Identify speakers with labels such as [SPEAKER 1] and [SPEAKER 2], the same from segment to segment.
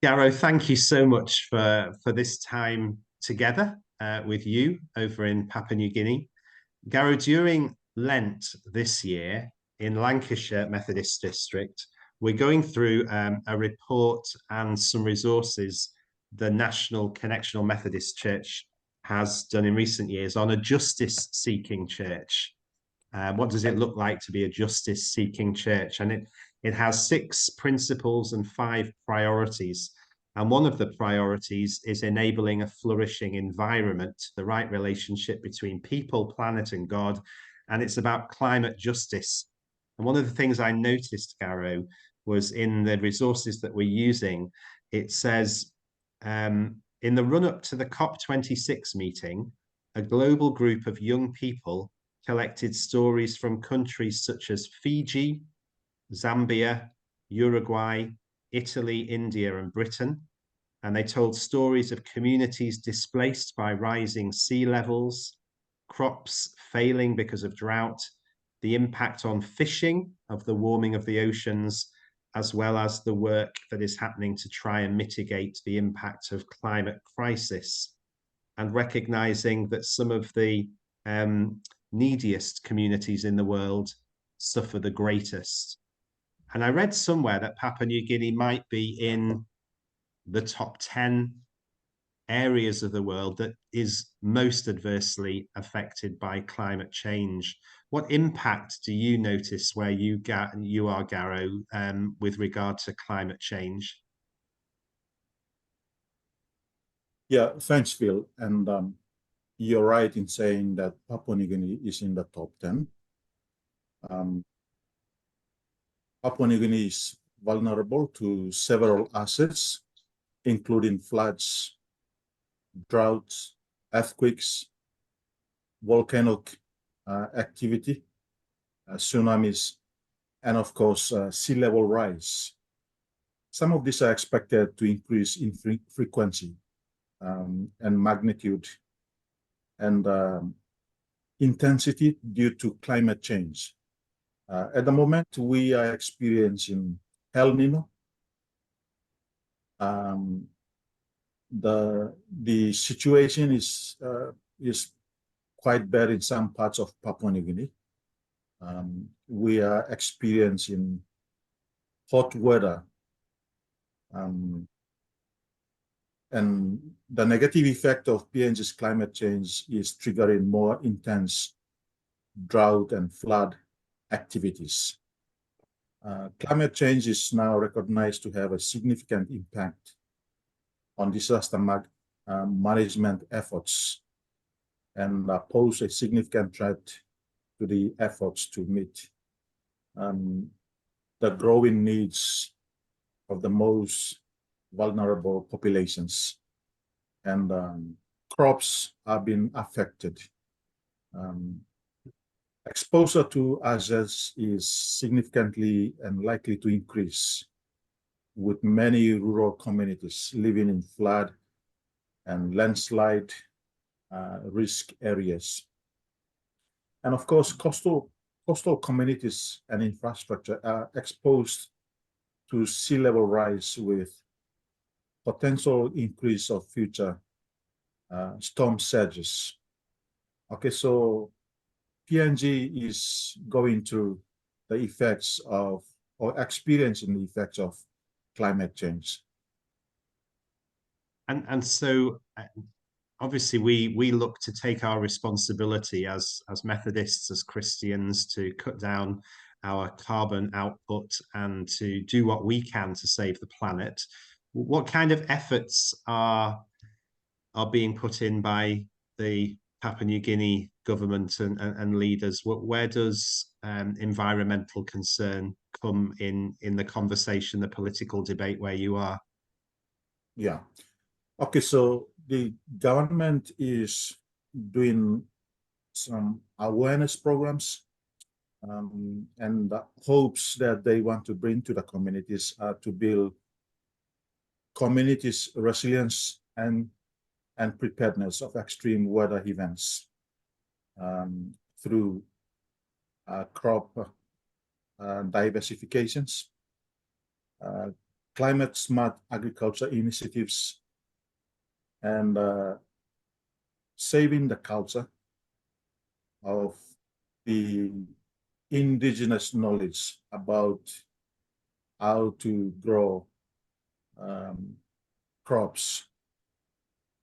[SPEAKER 1] Garo, thank you so much for this time together with you over in Papua New Guinea. Garo, during Lent this year in Lancashire Methodist District, we're going through a report and some resources the National Connectional Methodist Church has done in recent years on a justice-seeking church. What does it look like to be a justice-seeking church? And it has 6 principles and 5 priorities. And one of the priorities is enabling a flourishing environment, the right relationship between people, planet, and God. And it's about climate justice. And one of the things I noticed, Garo, was in the resources that we're using, it says, in the run-up to the COP26 meeting, a global group of young people collected stories from countries such as Fiji, Zambia, Uruguay, Italy, India, and Britain. And they told stories of communities displaced by rising sea levels, crops failing because of drought, the impact on fishing of the warming of the oceans, as well as the work that is happening to try and mitigate the impact of climate crisis, and recognizing that some of the neediest communities in the world suffer the greatest. And I read somewhere that Papua New Guinea might be in the top 10 areas of the world that is most adversely affected by climate change. What impact do you notice where you are, Garo, with regard to climate change?
[SPEAKER 2] Yeah, thanks, Phil. And you're right in saying that Papua New Guinea is in the top 10. Papua New Guinea is vulnerable to several assets, including floods, droughts, earthquakes, volcanic activity, tsunamis, and of course, sea level rise. Some of these are expected to increase in frequency and magnitude and intensity due to climate change. At the moment, we are experiencing El Nino. The situation is quite bad in some parts of Papua New Guinea. We are experiencing hot weather, and the negative effect of PNG's climate change is triggering more intense drought and flood activities. Climate change is now recognized to have a significant impact on disaster management efforts and pose a significant threat to the efforts to meet the growing needs of the most vulnerable populations. And crops are being affected. Exposure to hazards is significantly and likely to increase, with many rural communities living in flood and landslide risk areas. And of course, coastal communities and infrastructure are exposed to sea level rise with potential increase of future storm surges. Okay, so PNG is going through the effects of, or experiencing the effects of, climate change.
[SPEAKER 1] And so obviously we look to take our responsibility as Methodists, as Christians, to cut down our carbon output and to do what we can to save the planet. What kind of efforts are being put in by the Papua New Guinea government and leaders? Where does environmental concern come in the conversation, the political debate where you are?
[SPEAKER 2] Yeah. Okay, so the government is doing some awareness programs and the hopes that they want to bring to the communities are to build communities' resilience and preparedness of extreme weather events through crop diversifications, climate smart agriculture initiatives, and saving the culture of the indigenous knowledge about how to grow crops.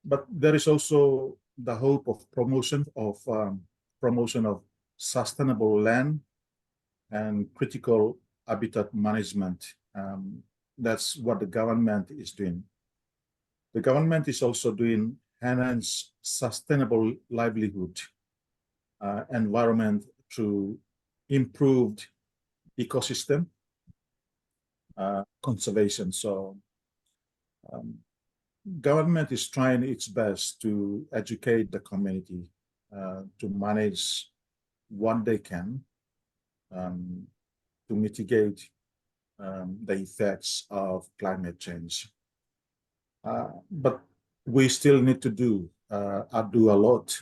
[SPEAKER 2] But there is also the hope of promotion of sustainable land and critical habitat management. That's what the government is doing. The government is also doing enhanced sustainable livelihood environment through improved ecosystem conservation. So government is trying its best to educate the community to manage what they can to mitigate the effects of climate change. But we still need to do a lot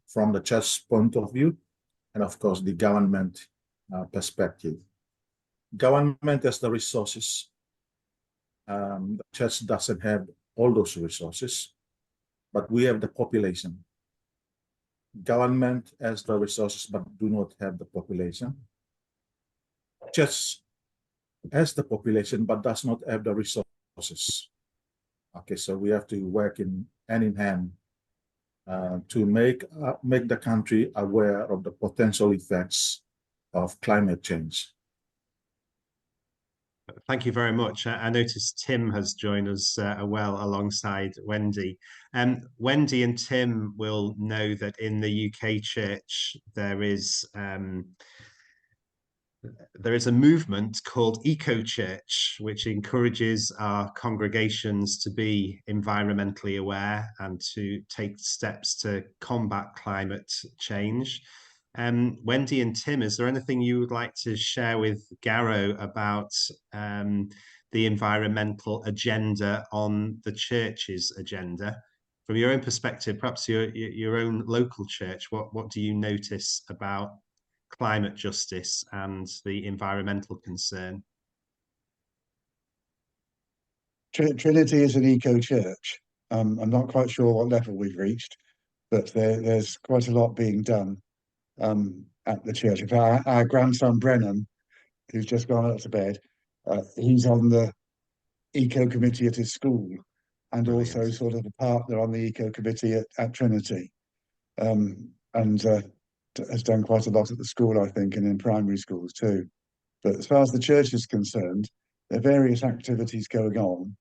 [SPEAKER 2] from the church point of view, and of course the government perspective. Government has the resources. The church doesn't have all those resources, but we have the population. Government has the resources but do not have the population. Church has the population but does not have the resources. Okay, so we have to work hand in hand to make the country aware of the potential effects of climate change.
[SPEAKER 1] Thank you very much. I noticed Tim has joined us alongside Wendy. Wendy and Tim will know that in the UK church there is a movement called Eco Church, which encourages our congregations to be environmentally aware and to take steps to combat climate change. Wendy and Tim, is there anything you would like to share with Garo about the environmental agenda on the church's agenda? From your own perspective, perhaps your own local church, what do you notice about climate justice and the environmental concern?
[SPEAKER 3] Trinity is an eco church. I'm not quite sure what level we've reached, but there's quite a lot being done at the church. In fact, our grandson Brennan, who's just gone up to bed, he's on the eco committee at his school, and
[SPEAKER 1] Brilliant.
[SPEAKER 3] also sort of a partner on the eco committee at Trinity, and has done quite a lot at the school, I think, and in primary schools too. But as far as the church is concerned, there are various activities going on.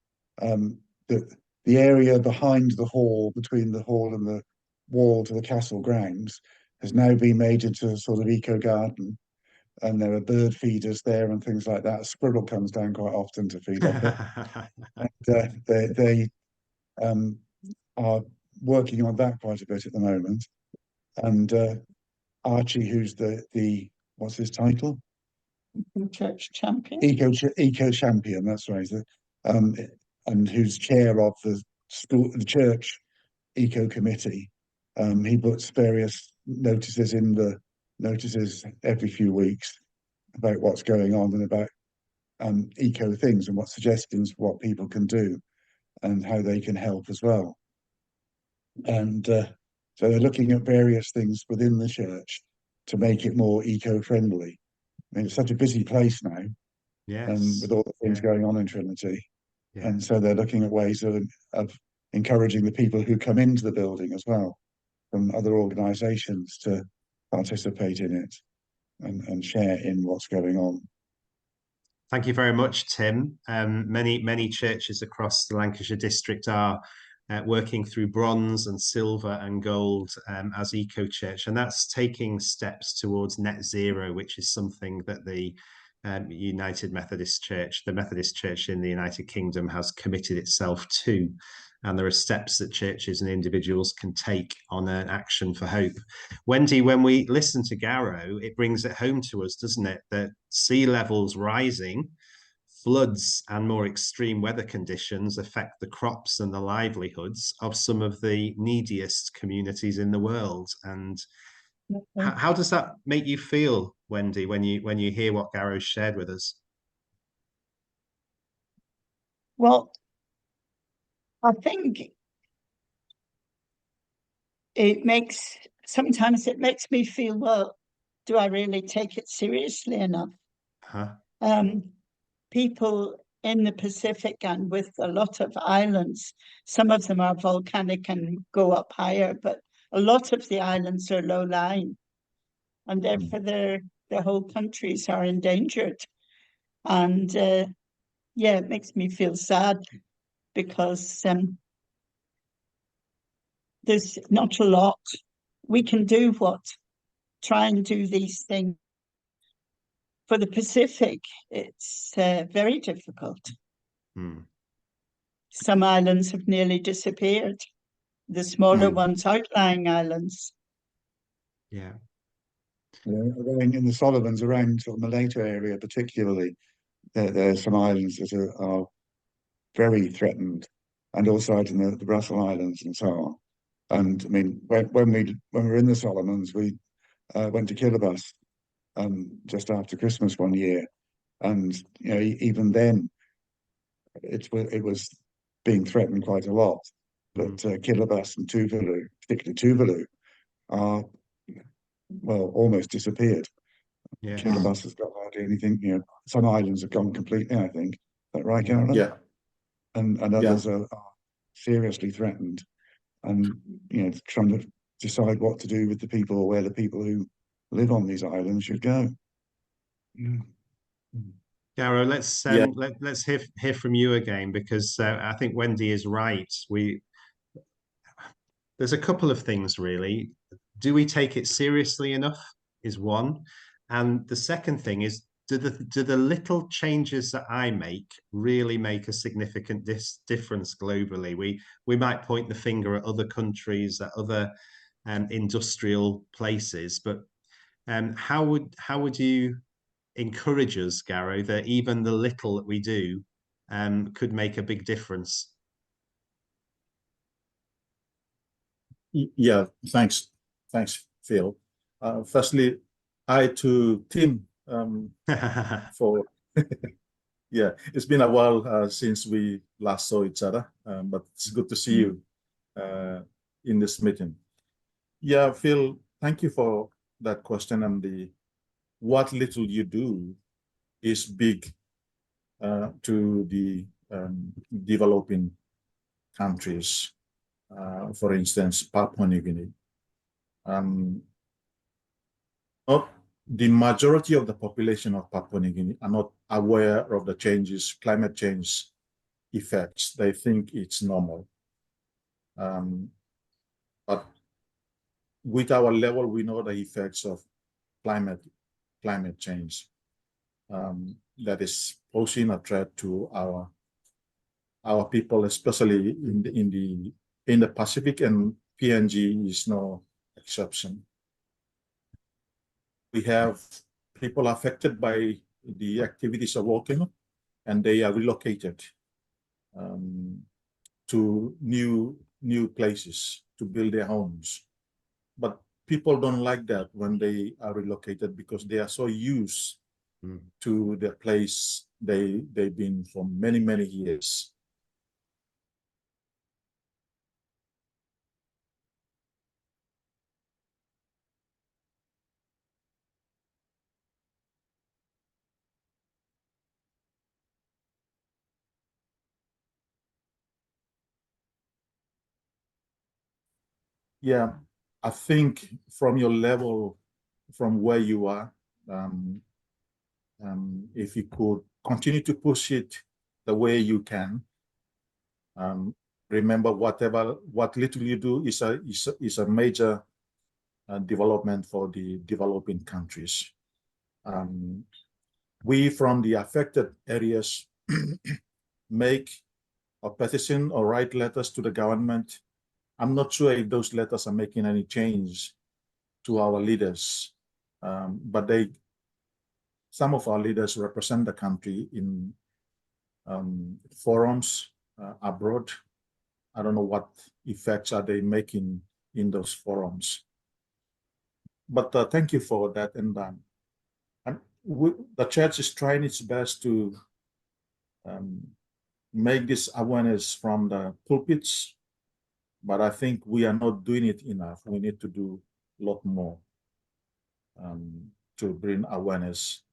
[SPEAKER 3] The area behind the hall, between the hall and the wall to the castle grounds, has now been made into a sort of eco garden, and there are bird feeders there and things like that. A squirrel comes down quite often to feed off it. And, they are working on that quite a bit at the moment. And Archie, who's the what's his title?
[SPEAKER 4] Church champion.
[SPEAKER 3] Eco champion, that's right. And who's chair of the church eco committee. He puts various notices in the notices every few weeks about what's going on and about eco things and what suggestions, what people can do and how they can help as well. And so they're looking at various things within the church to make it more eco-friendly. I mean, it's such a busy place now,
[SPEAKER 1] yes,
[SPEAKER 3] with all the things going on in Trinity.
[SPEAKER 1] Yeah.
[SPEAKER 3] And so they're looking at ways of encouraging the people who come into the building as well from other organisations to participate in it and share in what's going on.
[SPEAKER 1] Thank you very much, Tim. Many churches across the Lancashire district are working through bronze and silver and gold as Eco Church, and that's taking steps towards net zero, which is something that the United Methodist Church, the Methodist Church in the United Kingdom, has committed itself to. And there are steps that churches and individuals can take on an action for hope. Wendy, when we listen to Garo, it brings it home to us, doesn't it, that sea levels rising, floods and more extreme weather conditions affect the crops and the livelihoods of some of the neediest communities in the world. And how does that make you feel, Wendy, when you hear what Garo shared with us?
[SPEAKER 4] Well, I think sometimes it makes me feel, well, do I really take it seriously enough?
[SPEAKER 1] Huh?
[SPEAKER 4] People in the Pacific and with a lot of islands, some of them are volcanic and go up higher, but a lot of the islands are low-lying, and therefore their whole countries are endangered. And yeah, it makes me feel sad because there's not a lot we can do. Try and do these things. For the Pacific, it's very difficult. Some islands have nearly disappeared. The smaller ones, outlying islands.
[SPEAKER 1] Yeah.
[SPEAKER 3] In the Solomons, around sort of Malaita area particularly, there are some islands that are very threatened, and also out in the Russell Islands and so on. And I mean, when we were in the Solomons, we went to Kiribati just after Christmas one year, and even then, it was being threatened quite a lot. But Kiribati and Tuvalu, particularly Tuvalu, are almost disappeared.
[SPEAKER 1] Yeah.
[SPEAKER 3] Kiribati has got hardly anything. Some islands have gone completely, I think. Is that right, Carolyn?
[SPEAKER 2] Yeah.
[SPEAKER 3] And others are seriously threatened. And trying to decide what to do with the people, or where the people who live on these islands should go.
[SPEAKER 1] Garo, let's hear from you again, because I think Wendy is right. There's a couple of things really. Do we take it seriously enough is one, and the second thing is, do the little changes that I make really make a significant difference globally? We might point the finger at other countries, at other industrial places, but how would you encourage us, Garo, that even the little that we do could make a big difference?
[SPEAKER 2] Yeah, thanks, Phil. Firstly, I to Tim for yeah, it's been a while since we last saw each other, but it's good to see you in this meeting. Yeah, Phil, thank you for that question. And what little you do is big to the developing countries. For instance, Papua New Guinea. The majority of the population of Papua New Guinea are not aware of the climate change effects. They think it's normal. But with our level, we know the effects of climate change that is posing a threat to our people, especially in the Pacific, and PNG is no exception. We have people affected by the activities of volcano, and they are relocated to new places to build their homes. But people don't like that when they are relocated, because they are so used to the place they've been for many years. Yeah, I think from your level, from where you are, if you could continue to push it the way you can, remember what little you do is a major development for the developing countries. We from the affected areas make a petition or write letters to the government. I'm not sure if those letters are making any change to our leaders, but some of our leaders represent the country in forums abroad. I don't know what effects are they making in those forums. But thank you for that. And the church is trying its best to make this awareness from the pulpits, but I think we are not doing it enough. We need to do a lot more to bring awareness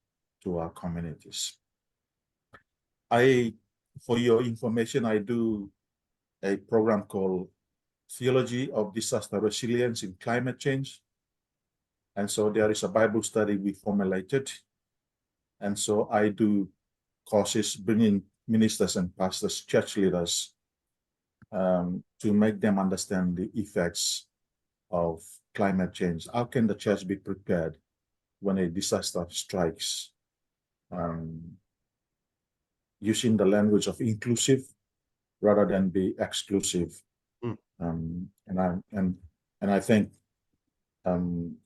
[SPEAKER 2] to our communities. For your information, I do a program called Theology of Disaster Resilience in Climate Change. And so there is a Bible study we formulated. And so I do courses bringing ministers and pastors, church leaders, to make them understand the effects of climate change. How can the church be prepared when a disaster strikes? Using the language of inclusive rather than be exclusive. And I thank Tim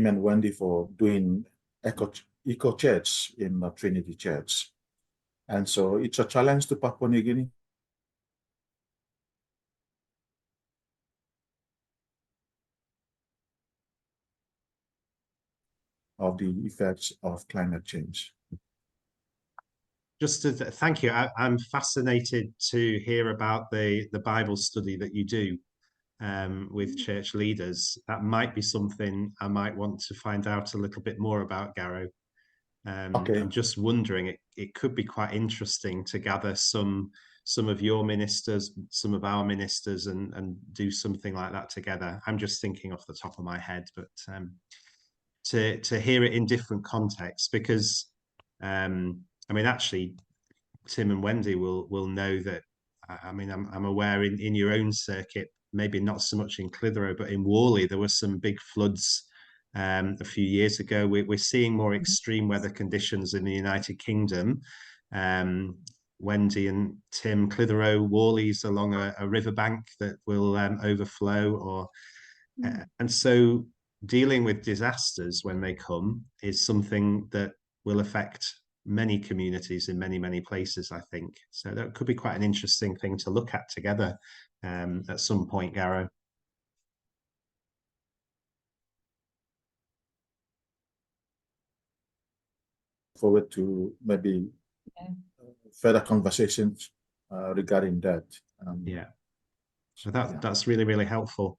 [SPEAKER 2] and Wendy for doing Eco Church in the Trinity Church. And so it's a challenge to Papua New Guinea. Of the effects of climate change.
[SPEAKER 1] Just to thank you. I'm fascinated to hear about the Bible study that you do with church leaders. That might be something I might want to find out a little bit more about, Garo.
[SPEAKER 2] Okay.
[SPEAKER 1] I'm just wondering, it could be quite interesting to gather some of your ministers, some of our ministers, and do something like that together. I'm just thinking off the top of my head, but to hear it in different contexts, because I mean, actually, Tim and Wendy will know that. I mean, I'm aware in your own circuit, maybe not so much in Clitheroe, but in Worley, there were some big floods a few years ago. We're seeing more extreme weather conditions in the United Kingdom. Wendy and Tim, Clitheroe, Worley's along a riverbank that will overflow, and so dealing with disasters when they come is something that will affect many communities in many places, I think. So that could be quite an interesting thing to look at together at some point, Garo.
[SPEAKER 2] Forward to maybe further conversations regarding that.
[SPEAKER 1] Yeah, so that's really helpful.